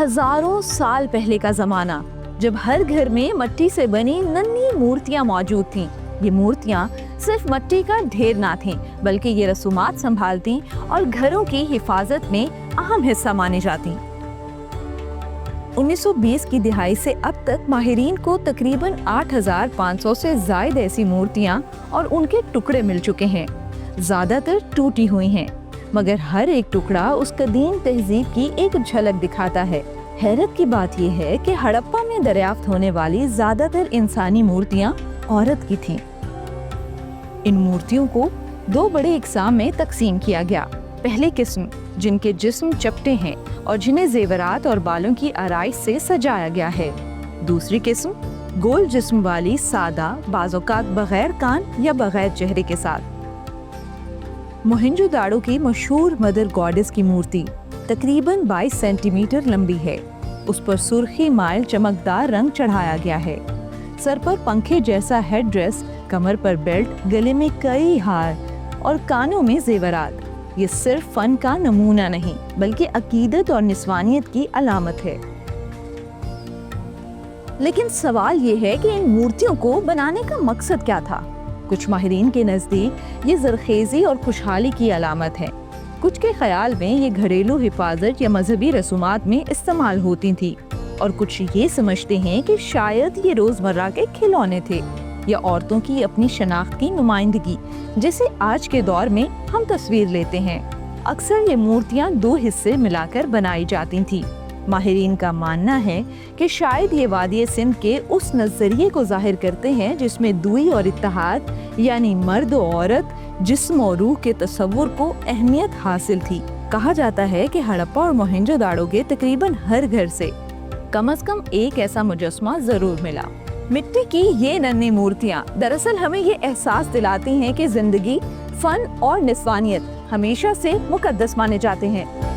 हजारों साल पहले का जमाना, जब हर घर में मिट्टी से बनी नन्ही मूर्तियां मौजूद थीं। ये मूर्तियां सिर्फ मिट्टी का ढेर ना थीं, बल्कि ये रसूमात संभालती और घरों की हिफाजत में अहम हिस्सा मानी जाती। 1920 की दिहाई से अब तक माहिरीन को तकरीबन 8500 से ज्यादा ऐसी मूर्तियां और उनके टुकड़े मिल चुके हैं। ज्यादातर टूटी हुई हैं, मगर हर एक टुकड़ा उस कदीम तहजीब की एक झलक दिखाता है। हैरत की बात यह है कि हड़प्पा में दरियाफ्त होने वाली ज्यादातर इंसानी मूर्तियां औरत की थीं। इन मूर्तियों को दो बड़े इकसाम में तकसीम किया गया। पहली किस्म, जिनके जिस्म चपटे हैं और जिन्हें जेवरात और बालों की आराइश से सजाया गया है। दूसरी किस्म, गोल जिस्म वाली, सादा, बाज़ौकात बगैर कान या बगैर चेहरे के साथ। मोहनजोदाड़ो की मशहूर मदर गॉडेस की मूर्ति तकरीबन 22 सेंटीमीटर लंबी है। उस पर सुर्खी माइल चमकदार रंग चढ़ाया गया है। सर पर पंखे जैसा हेड ड्रेस, कमर पर बेल्ट, गले में कई हार और कानों में जेवरात। ये सिर्फ फन का नमूना नहीं, बल्कि अकीदत और निस्वानियत की अलामत है। लेकिन सवाल ये है कि इन मूर्तियों को बनाने का मकसद क्या था? कुछ माहिरीन के नज़दीक ये ज़रखेज़ी और खुशहाली की अलामत है। कुछ के ख्याल में ये घरेलू हिफाजत या मजहबी रसूमात में इस्तेमाल होती थी, और कुछ ये समझते हैं कि शायद ये रोज़मर्रा के खिलौने थे या औरतों की अपनी शनाख्त की नुमाइंदगी, जैसे आज के दौर में हम तस्वीर लेते हैं। अक्सर ये मूर्तियाँ दो हिस्से मिलाकर बनाई जाती थी। माहिरीन का मानना है कि शायद ये वादी सिंध के उस नजरिए को जाहिर करते हैं जिसमें दुई और इत्तेहाद, यानी मर्द और औरत, जिस्म और रूह के तस्वुर को अहमियत हासिल थी। कहा जाता है कि हड़प्पा और मोहनजोदाड़ो के तकरीबन हर घर से कम एक ऐसा मुजस्मा जरूर मिला। मिट्टी की ये नन्ही मूर्तियाँ दरअसल हमें ये एहसास दिलाती हैं कि जिंदगी, फन और निस्वानियत हमेशा से मुकद्दस माने जाते हैं।